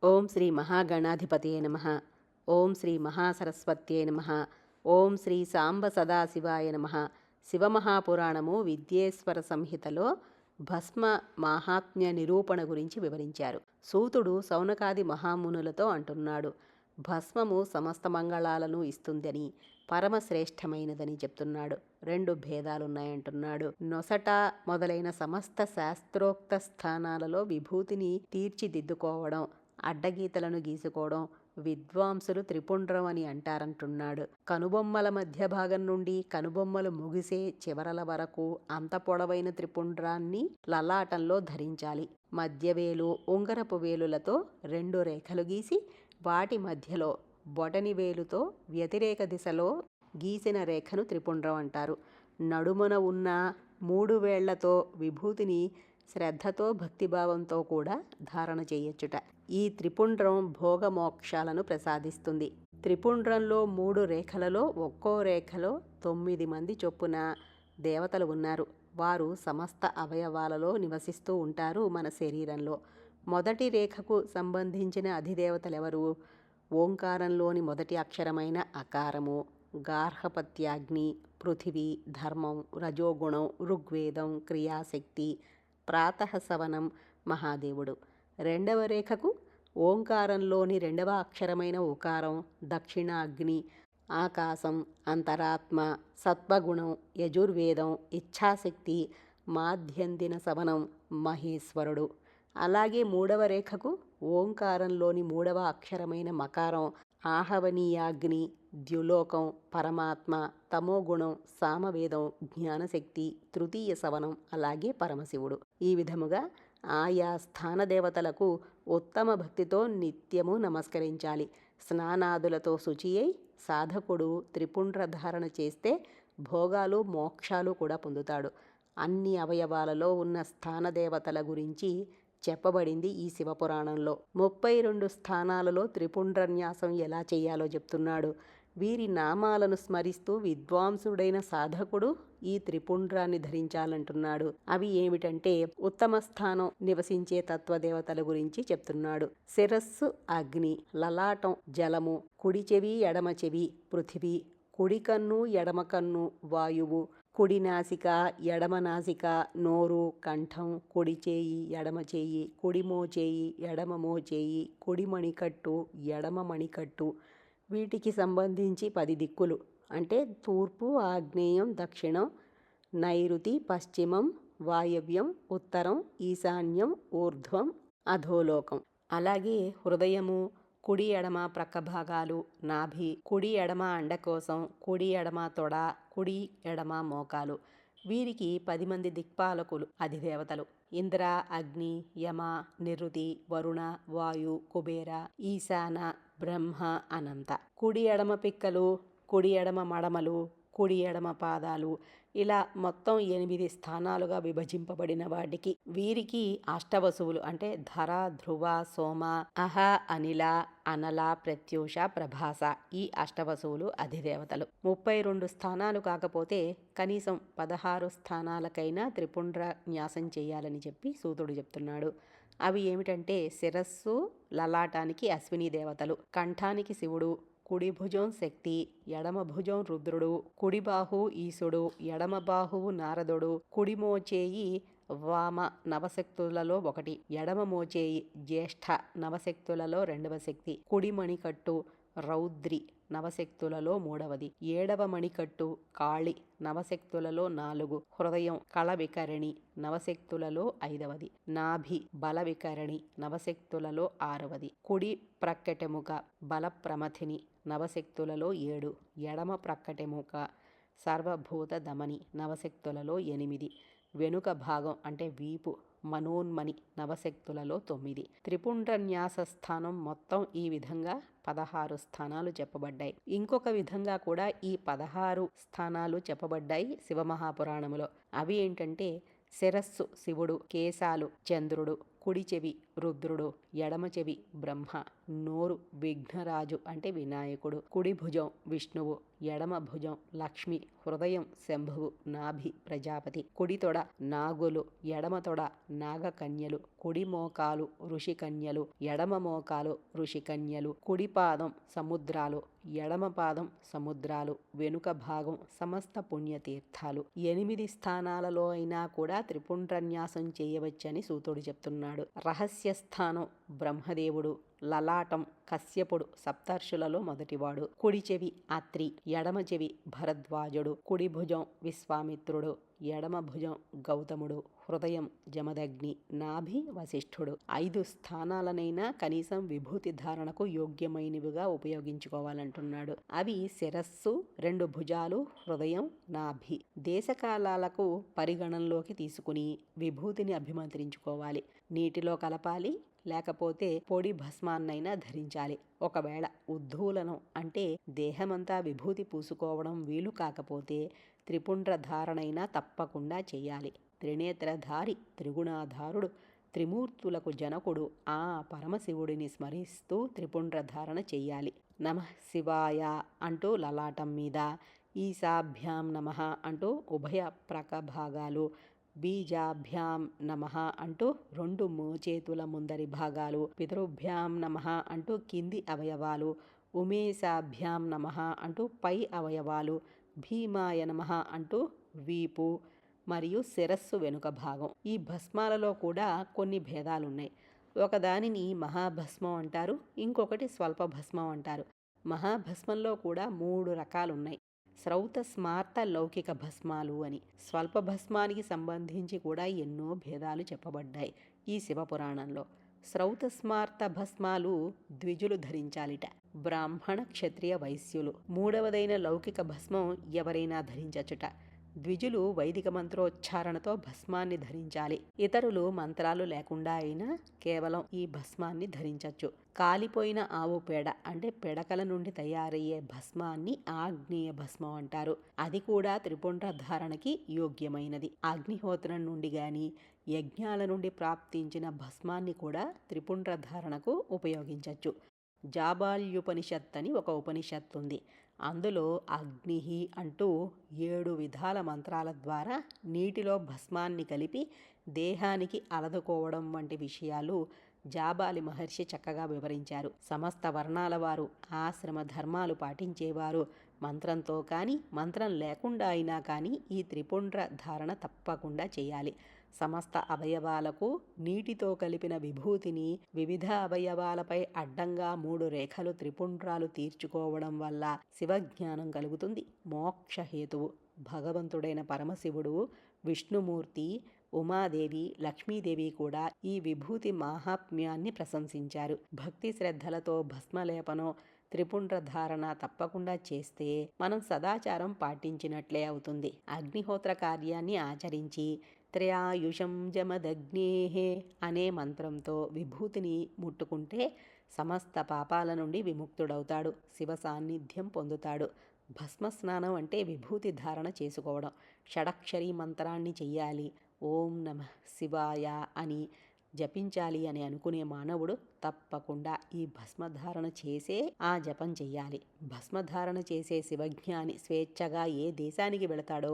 ఓం శ్రీ మహాగణాధిపతయే నమః. ఓం శ్రీ మహాసరస్వత్యై నమః. ఓం శ్రీ సాంబ సదాశివాయ నమః. శివమహాపురాణము విద్యేశ్వర సంహితలో భస్మ మాహాత్మ్య నిరూపణ గురించి వివరించారు. సూతుడు సౌనకాది మహామునులతో అంటున్నాడు, భస్మము సమస్త మంగళాలను ఇస్తుందని, పరమశ్రేష్టమైనదని చెప్తున్నాడు. 2 భేదాలున్నాయంటున్నాడు. నొసట మొదలైన సమస్త శాస్త్రోక్త స్థానాలలో విభూతిని తీర్చిదిద్దుకోవడం, అడ్డగీతలను గీసుకోవడం విద్వాంసులు త్రిపుండ్రం అని అంటారంటున్నాడు. కనుబొమ్మల మధ్య భాగం నుండి కనుబొమ్మలు ముగిసే చివరల వరకు అంత పొడవైన త్రిపుండ్రాన్ని లలాటంలో ధరించాలి. మధ్యవేలు ఉంగరపు వేలులతో 2 రేఖలు గీసి వాటి మధ్యలో బొటని వేలుతో వ్యతిరేక దిశలో గీసిన రేఖను త్రిపుండ్రం అంటారు. నడుమున ఉన్న 3 వేళ్లతో విభూతిని శ్రద్ధతో భక్తిభావంతో కూడా ధారణ చేయొచ్చుట. ఈ త్రిపుండ్రం భోగమోక్షాలను ప్రసాదిస్తుంది. త్రిపుండ్రంలో 3 రేఖలలో ఒక్కో రేఖలో 9 మంది చొప్పున దేవతలు ఉన్నారు. వారు సమస్త అవయవాలలో నివసిస్తూ ఉంటారు మన శరీరంలో. మొదటి రేఖకు సంబంధించిన అధిదేవతలెవరు? ఓంకారంలోని మొదటి అక్షరమైన అకారము, గార్హపత్యాగ్ని, పృథివీ, ధర్మం, రజోగుణం, ఋగ్వేదం, క్రియాశక్తి, ప్రాతఃసవనం, మహాదేవుడు. రెండవ రేఖకు ఓంకారంలోని 2వ అక్షరమైన ఉకారం, దక్షిణాగ్ని, ఆకాశం, అంతరాత్మ, సత్వగుణం, యజుర్వేదం, ఇచ్ఛాశక్తి, మాధ్యందిన సవనం, మహేశ్వరుడు. అలాగే 3వ రేఖకు ఓంకారంలోని 3వ అక్షరమైన మకారం, ఆహవనీయాగ్ని, ద్యులోకం, పరమాత్మ, తమోగుణం, సామవేదం, జ్ఞానశక్తి, తృతీయ సవనం, అలాగే పరమశివుడు. ఈ విధముగా ఆయా స్థానదేవతలకు ఉత్తమ భక్తితో నిత్యము నమస్కరించాలి. స్నానాదులతో శుచి అయి సాధకుడు త్రిపుండ్ర ధారణ చేస్తే భోగాలు మోక్షాలు కూడా పొందుతాడు. అన్ని అవయవాలలో ఉన్న స్థానదేవతల గురించి చెప్పబడింది ఈ శివపురాణంలో. 32 స్థానాలలో త్రిపుండ్రన్యాసం ఎలా చేయాలో చెప్తున్నాడు. వీరి నామాలను స్మరిస్తూ విద్వాంసుడైన సాధకుడు ఈ త్రిపుండ్రాన్ని ధరించాలంటున్నాడు. అవి ఏమిటంటే, ఉత్తమ స్థానం నివసించే తత్వదేవతల గురించి చెప్తున్నాడు. శిరస్సు అగ్ని, లలాటం జలము, కుడి చెవి ఎడమ చెవి పృథివీ, కుడి కన్ను ఎడమ కన్ను వాయువు, కుడి నాసిక ఎడమ నాసిక నోరు కంఠం, కుడి చేయి ఎడమ చేయి, కుడి మోచేయి ఎడమ మోచేయి, కుడి మణికట్టు ఎడమ మణికట్టు. వీటికి సంబంధించి 10 దిక్కులు అంటే తూర్పు, ఆగ్నేయం, దక్షిణం, నైరుతి, పశ్చిమం, వాయవ్యం, ఉత్తరం, ఈశాన్యం, ఊర్ధ్వం, అధోలోకం. అలాగే హృదయము, కుడి ఎడమ ప్రక్క భాగాలు, నాభి, కుడి ఎడమ అండకోశం, కుడి ఎడమ తొడ, కుడి ఎడమ మోకాలు. వీరికి 10 మంది దిక్పాలకులు అధిదేవతలు. ఇంద్ర, అగ్ని, యమ, నిరుతి, వరుణ, వాయు, కుబేర, ఈశాన, బ్రహ్మ, అనంత. కుడి ఎడమ పిక్కలు, కుడి ఎడమ మడమలు, కుడి ఎడమ పాదాలు, ఇలా మొత్తం 8 స్థానాలుగా విభజింపబడిన వాటికి వీరికి అష్టవసువులు అంటే ధర, ధ్రువ, సోమ, అహ, అనిల, అనల, ప్రత్యూష, ప్రభాస ఈ అష్టవసువులు అధిదేవతలు. 32 స్థానాలు కాకపోతే కనీసం 16 స్థానాలకైనా త్రిపుండ్ర న్యాసం చేయాలని చెప్పి సూతుడు చెప్తున్నాడు. అవి ఏమిటంటే, శిరస్సు లలాటానికి అశ్విని దేవతలు, కంఠానికి శివుడు, కుడి భుజం శక్తి, ఎడమ భుజం రుద్రుడు, కుడి బాహు ఈశుడు, ఎడమ బాహువు నారదుడు, కుడి మోచేయి వామ నవశక్తులలో ఒకటి, ఎడమ మోచేయి జ్యేష్ఠ నవశక్తులలో 2వ శక్తి, కుడి మణికట్టు రౌద్రి నవశక్తులలో 3వది, 7వ మణికట్టు కాళి నవశక్తులలో 4, హృదయం కళవికరణి నవశక్తులలో 5వది, నాభి బలవికరణి నవశక్తులలో 6వది, కుడి ప్రక్కటెముక బలప్రమథిని నవశక్తులలో 7, ఎడమ ప్రక్కటెముక సర్వభూత దమని నవశక్తులలో 8, వెనుక భాగం అంటే వీపు మనోన్మని నవశక్తులలో 9. త్రిపుండ్రన్యాస స్థానం మొత్తం ఈ విధంగా 16 స్థానాలు చెప్పబడ్డాయి. ఇంకొక విధంగా కూడా ఈ 16 స్థానాలు చెప్పబడ్డాయి శివమహాపురాణములో. అవి ఏంటంటే, శిరస్సు శివుడు, కేశాలు చంద్రుడు, కుడి చెవి రుద్రుడు, ఎడమ చెవి బ్రహ్మ, నోరు విఘ్నరాజు అంటే వినాయకుడు, కుడి భుజం విష్ణువు, ఎడమ భుజం లక్ష్మి, హృదయం శంభువు, నాభి ప్రజాపతి, కుడి తొడ నాగులు, ఎడమ తొడ నాగకన్యలు, కుడి మోకాలు ఋషికన్యలు, ఎడమ మోకాలు ఋషికన్యలు, కుడి పాదం సముద్రాలు, ఎడమ పాదం సముద్రాలు, వెనుక భాగం సమస్త పుణ్యతీర్థాలు. 8 స్థానాలలో అయినా కూడా త్రిపుండ్రన్యాసం చేయవచ్చని సూతుడు చెప్తున్నాడు. రహస్య స్థానం బ్రహ్మదేవుడు, లలాటం కశ్యపుడు సప్తర్షులలో మొదటివాడు, కుడి చెవి అత్రి, ఎడమ చెవి భరద్వాజుడు, కుడి భుజం విశ్వామిత్రుడు, ఎడమ భుజం గౌతముడు, హృదయం జమదగ్ని, నాభి వశిష్ఠుడు. 5 స్థానాలనైనా కనీసం విభూతి ధారణకు యోగ్యమైనవిగా ఉపయోగించుకోవాలంటున్నాడు. అవి శిరస్సు, 2 భుజాలు, హృదయం, నాభి. దేశకాలాలకు పరిగణంలోకి తీసుకుని విభూతిని అభిమంత్రించుకోవాలి. నీటిలో కలపాలి, లేకపోతే పొడి భస్మాన్నైనా ధరించాలి. ఒకవేళ ఉద్ధూలనం అంటే దేహమంతా విభూతి పూసుకోవడం వీలు కాకపోతే త్రిపుండ్ర ధారణైనా తప్పకుండా చేయాలి. త్రినేత్రధారి, త్రిగుణాధారుడు, త్రిమూర్తులకు జనకుడు ఆ పరమశివుడిని స్మరిస్తూ త్రిపుండ్ర ధారణ చెయ్యాలి. నమః శివాయ అంటూ లలాటం మీద, ఈశాభ్యాం నమః అంటూ ఉభయ ప్రకభాగాలు, బీజాభ్యాం నమః అంటూ 2 మోచేతుల ముందరి భాగాలు, పితృభ్యాం నమః అంటూ కింది అవయవాలు, ఉమేశాభ్యాం నమః అంటూ పై అవయవాలు, భీమాయ నమః అంటూ వీపు మరియు శిరస్సు వెనుక భాగం. ఈ భస్మాలలో కూడా కొన్ని భేదాలున్నాయి. ఒకదానిని మహాభస్మం అంటారు, ఇంకొకటి స్వల్ప భస్మం అంటారు. మహాభస్మంలో కూడా 3 రకాలున్నాయి. శ్రౌత స్మార్త లౌకిక భస్మాలు అని. స్వల్ప భస్మానికి సంబంధించి కూడా ఎన్నో భేదాలు చెప్పబడ్డాయి ఈ శివపురాణంలో. శ్రౌత స్మార్త భస్మాలు ద్విజులు ధరించాలిట, బ్రాహ్మణ క్షత్రియ వైశ్యులు. 3వదైన లౌకిక భస్మం ఎవరైనా ధరించచ్చుట. ద్విజులు వైదిక మంత్రోచ్చారణతో భస్మాన్ని ధరించాలి. ఇతరులు మంత్రాలు లేకుండా అయినా కేవలం ఈ భస్మాన్ని ధరించచ్చు. కాలిపోయిన ఆవు పేడ అంటే పిడకల నుండి తయారయ్యే భస్మాన్ని ఆగ్నేయ భస్మం అంటారు. అది కూడా త్రిపుండ్ర ధారణకి యోగ్యమైనది. అగ్నిహోత్రం నుండి గాని యజ్ఞాల నుండి ప్రాప్తించిన భస్మాన్ని కూడా త్రిపుండ్ర ధారణకు ఉపయోగించవచ్చు. జాబాల్యుపనిషత్ అని ఒక ఉపనిషత్తు ఉంది. అందులో అగ్నిహి అంటూ 7 విధాల మంత్రాల ద్వారా నీటిలో భస్మాన్ని కలిపి దేహానికి అలదుకోవడం వంటి విషయాలు జాబాలి మహర్షి చక్కగా వివరించారు. సమస్త వర్ణాల వారు, ఆశ్రమ ధర్మాలు పాటించేవారు మంత్రంతో కానీ మంత్రం లేకుండా అయినా కానీ ఈ త్రిపుండ్ర ధారణ తప్పకుండా చేయాలి. సమస్త అవయవాలకు నీటితో కలిపిన విభూతిని వివిధ అవయవాలపై అడ్డంగా 3 రేఖలు త్రిపుండ్రాలు తీర్చుకోవడం వల్ల శివజ్ఞానం కలుగుతుంది. మోక్షహేతువు భగవంతుడైన పరమశివుడు, విష్ణుమూర్తి, ఉమాదేవి, లక్ష్మీదేవి కూడా ఈ విభూతి మాహాత్మ్యాన్ని ప్రశంసించారు. భక్తి శ్రద్ధలతో భస్మలేపనం, త్రిపుండ్ర ధారణ తప్పకుండా చేస్తే మనం సదాచారం పాటించినట్లే అవుతుంది. అగ్నిహోత్ర కార్యాన్ని ఆచరించి త్రయాయుషం జమదగ్నేహే అనే మంత్రంతో విభూతిని ముట్టుకుంటే సమస్త పాపాల నుండి విముక్తుడవుతాడు, శివ సాన్నిధ్యం పొందుతాడు. భస్మస్నానం అంటే విభూతి ధారణ చేసుకోవడం. షడక్షరీ మంత్రాన్ని చెయ్యాలి. ఓం నమః శివాయ అని జపించాలి అని అనుకునే మానవుడు తప్పకుండా ఈ భస్మధారణ చేసే ఆ జపం చెయ్యాలి. భస్మధారణ చేసే శివజ్ఞాని స్వేచ్ఛగా ఏ దేశానికి వెళతాడో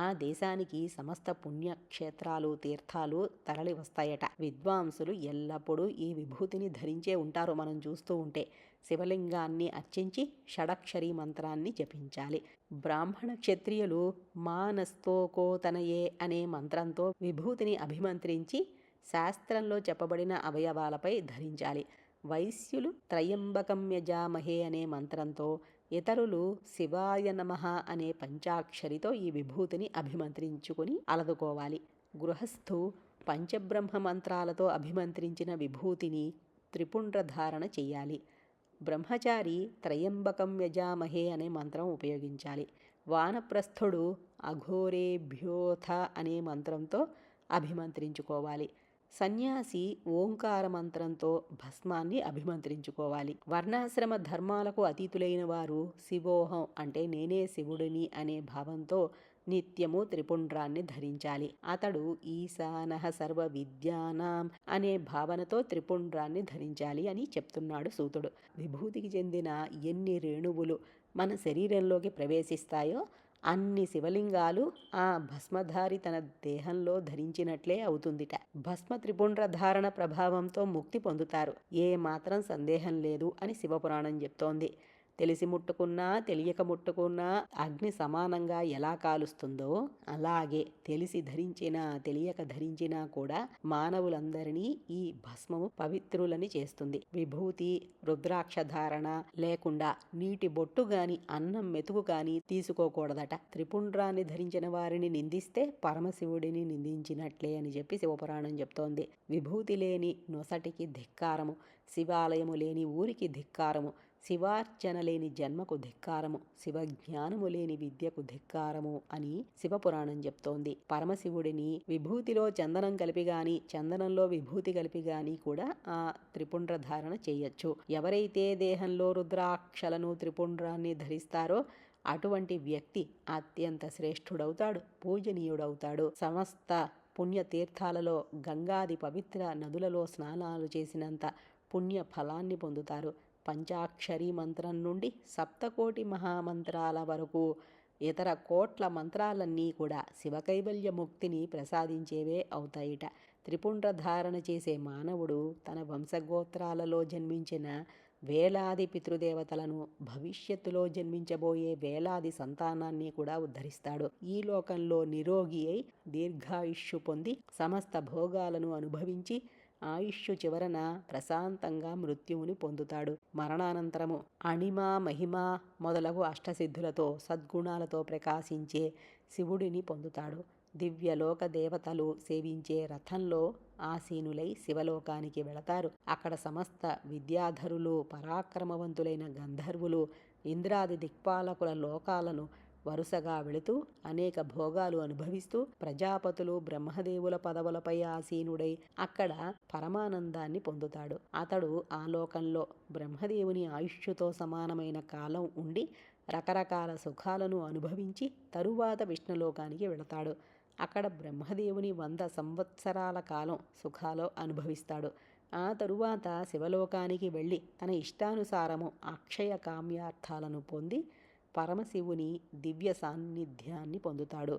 ఆ దేశానికి సమస్త పుణ్యక్షేత్రాలు, తీర్థాలు తరలి వస్తాయట. విద్వాంసులు ఎల్లప్పుడూ ఈ విభూతిని ధరించే ఉంటారు. మనం చూస్తూ ఉంటే శివలింగాన్ని అర్చించి షడక్షరీ మంత్రాన్ని జపించాలి. బ్రాహ్మణ క్షత్రియులు మానస్తోకోతనయే అనే మంత్రంతో విభూతిని అభిమంత్రించి శాస్త్రంలో చెప్పబడిన అవయవాలపై ధరించాలి. వైశ్యులు త్రయంబకం యజామహే అనే మంత్రంతో, ఇతరులు శివాయ నమః అనే పంచాక్షరితో ఈ విభూతిని అభిమంత్రించుకుని అలదుకోవాలి. గృహస్థు పంచబ్రహ్మ మంత్రాలతో అభిమంత్రించిన విభూతిని త్రిపుండ్ర ధారణ చెయ్యాలి. బ్రహ్మచారి త్రయంబకం యజామహే అనే మంత్రం ఉపయోగించాలి. వానప్రస్థుడు అఘోరేభ్యోథ అనే మంత్రంతో అభిమంత్రించుకోవాలి. సన్యాసి ఓంకార మంత్రంతో భస్మాన్ని అభిమంత్రించుకోవాలి. వర్ణాశ్రమ ధర్మాలకు అతీతులైన వారు శివోహం అంటే నేనే శివుడిని అనే భావంతో నిత్యము త్రిపుండ్రాన్ని ధరించాలి. అతడు ఈశానః సర్వ విద్యానాం అనే భావనతో త్రిపుండ్రాన్ని ధరించాలి అని చెప్తున్నాడు సూతుడు. విభూతికి చెందిన ఎన్ని రేణువులు మన శరీరంలోకి ప్రవేశిస్తాయో అన్ని శివలింగాలు ఆ భస్మధారి తన దేహంలో ధరించినట్లే అవుతుందిట. భస్మ త్రిపుండ్ర ధారణ ప్రభావంతో ముక్తి పొందుతారు, ఏ మాత్రం సందేహం లేదు అని శివపురాణం చెప్తోంది. తెలిసి ముట్టుకున్నా తెలియక ముట్టుకున్నా అగ్ని సమానంగా ఎలా కాలుస్తుందో అలాగే తెలిసి ధరించినా తెలియక ధరించినా కూడా మానవులందరినీ ఈ భస్మము పవిత్రులని చేస్తుంది. విభూతి రుద్రాక్ష ధారణ లేకుండా నీటి బొట్టు గాని అన్నం మెతుకు గాని తీసుకోకూడదట. త్రిపుండ్రాన్ని ధరించిన వారిని నిందిస్తే పరమశివుడిని నిందించినట్లే అని చెప్పి శివపురాణం చెప్తోంది. విభూతి లేని నొసటికి ధిక్కారము, శివాలయము లేని ఊరికి ధిక్కారము, శివార్చన లేని జన్మకు ధిక్కారము, శివజ్ఞానము లేని విద్యకు ధిక్కారము అని శివపురాణం చెప్తోంది. పరమశివుడిని విభూతిలో చందనం కలిపి గాని చందనంలో విభూతి కలిపి గాని కూడా ఆ త్రిపుండ్ర ధారణ చేయొచ్చు. ఎవరైతే దేహంలో రుద్రాక్షలను త్రిపుండ్రాన్ని ధరిస్తారో అటువంటి వ్యక్తి అత్యంత శ్రేష్ఠుడవుతాడు, పూజనీయుడవుతాడు. సమస్త పుణ్యతీర్థాలలో గంగాది పవిత్ర నదులలో స్నానాలు చేసినంత పుణ్య ఫలాన్ని పొందుతారు. పంచాక్షరీ మంత్రం నుండి సప్తకోటి మహామంత్రాల వరకు ఇతర కోట్ల మంత్రాలన్నీ కూడా శివకైవల్య ముక్తిని ప్రసాదించేవే అవుతాయిట. త్రిపుండ్ర ధారణ చేసే మానవుడు తన వంశగోత్రాలలో జన్మించిన వేలాది పితృదేవతలను, భవిష్యత్తులో జన్మించబోయే వేలాది సంతానాన్ని కూడా ఉద్ధరిస్తాడు. ఈ లోకంలో నిరోగి అయి దీర్ఘాయుష్షు పొంది సమస్త భోగాలను అనుభవించి ఆయుష్షు చివరన ప్రశాంతంగా మృత్యువుని పొందుతాడు. మరణానంతరము అణిమ మహిమ మొదలగు అష్టసిద్ధులతో సద్గుణాలతో ప్రకాశించే శివుడిని పొందుతాడు. దివ్యలోక దేవతలు సేవించే రథంలో ఆసీనులై శివలోకానికి వెళతారు. అక్కడ సమస్త విద్యాధరులు, పరాక్రమవంతులైన గంధర్వులు, ఇంద్రాది దిక్పాలకుల లోకాలను వరుసగా వెళుతూ అనేక భోగాలు అనుభవిస్తూ ప్రజాపతులు, బ్రహ్మదేవుల పదవులపై ఆసీనుడై అక్కడ పరమానందాన్ని పొందుతాడు. అతడు ఆ లోకంలో బ్రహ్మదేవుని ఆయుష్యుతో సమానమైన కాలం ఉండి రకరకాల సుఖాలను అనుభవించి తరువాత విష్ణులోకానికి వెళతాడు. అక్కడ బ్రహ్మదేవుని 100 సంవత్సరాల కాలం సుఖాలు అనుభవిస్తాడు. ఆ తరువాత శివలోకానికి వెళ్ళి తన ఇష్టానుసారము అక్షయ కామ్యార్థాలను పొంది పరమశివుని దివ్య సాన్నిధ్యాన్ని పొందుతాడు.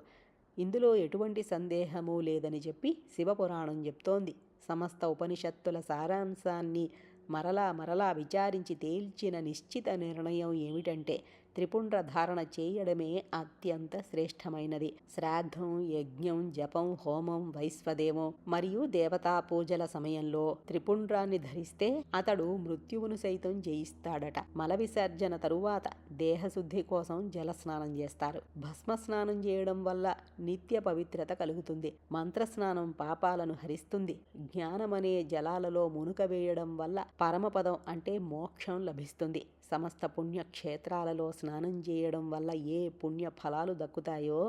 ఇందులో ఎటువంటి సందేహము లేదని చెప్పి శివపురాణం చెప్తోంది. సమస్త ఉపనిషత్తుల సారాంశాన్ని మరలా విచారించి తేల్చిన నిశ్చిత నిర్ణయం ఏమిటంటే త్రిపుండ్ర ధారణ చేయడమే అత్యంత శ్రేష్టమైనది. శ్రాద్ధం, యజ్ఞం, జపం, హోమం, వైశ్వదేవం మరియు దేవతా పూజల సమయంలో త్రిపుండ్రాన్ని ధరిస్తే అతడు మృత్యువును సైతం జయిస్తాడట. మల విసర్జన తరువాత దేహశుద్ధి కోసం జలస్నానం చేస్తారు. భస్మ స్నానం చేయడం వల్ల నిత్య పవిత్రత కలుగుతుంది. మంత్రస్నానం పాపాలను హరిస్తుంది. జ్ఞానమనే జలాలలో మునుక వేయడం వల్ల పరమపదం అంటే మోక్షం లభిస్తుంది. సమస్త పుణ్యక్షేత్రాలలో స్నానం చేయడం వల్ల ఏ పుణ్య ఫలాలు దక్కుతాయో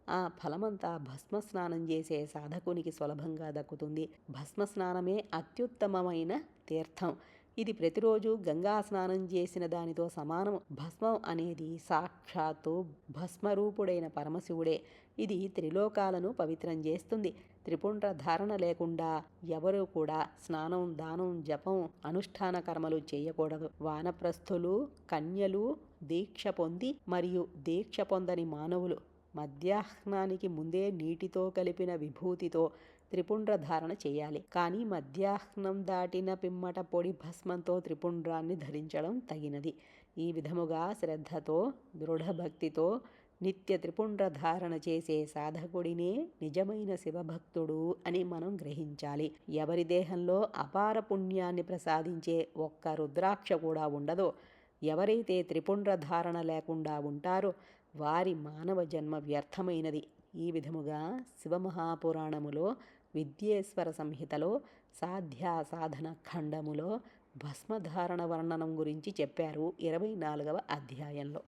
ఆ ఫలమంతా భస్మ స్నానం చేసే సాధకునికి సులభంగా దక్కుతుంది. భస్మ స్నానమే అత్యుత్తమమైన తీర్థం. ఇది ప్రతిరోజు గంగా స్నానం చేసిన దానితో సమానం. భస్మం అనేది సాక్షాత్తు భస్మరూపుడైన పరమశివుడే. ఇది త్రిలోకాలను పవిత్రం చేస్తుంది. త్రిపుండ్ర ధారణ లేకుండా ఎవరూ కూడా స్నానం, దానం, జపం, అనుష్ఠాన కర్మలు చేయకూడదు. వానప్రస్థులు, కన్యలు, దీక్ష పొంది మరియు దీక్ష పొందని మానవులు మధ్యాహ్నానికి ముందే నీటితో కలిపిన విభూతితో త్రిపుండ్ర ధారణ చేయాలి. కానీ మధ్యాహ్నం దాటిన పిమ్మట పొడి భస్మంతో త్రిపుండ్రాన్ని ధరించడం తగినది. ఈ విధముగా శ్రద్ధతో, దృఢభక్తితో నిత్య త్రిపుండ్ర ధారణ చేసే సాధకుడినే నిజమైన శివభక్తుడు అని మనం గ్రహించాలి. ఎవరి దేహంలో అపార పుణ్యాన్ని ప్రసాదించే ఒక్క రుద్రాక్ష కూడా ఉండదో, ఎవరైతే త్రిపుండ్ర ధారణ లేకుండా ఉంటారో వారి మానవ జన్మ వ్యర్థమైనది. ఈ విధముగా శివమహాపురాణములో విద్యేశ్వర సంహితలో సాధ్యాసాధన ఖండములో భస్మధారణ వర్ణనం గురించి చెప్పారు 24వ అధ్యాయంలో.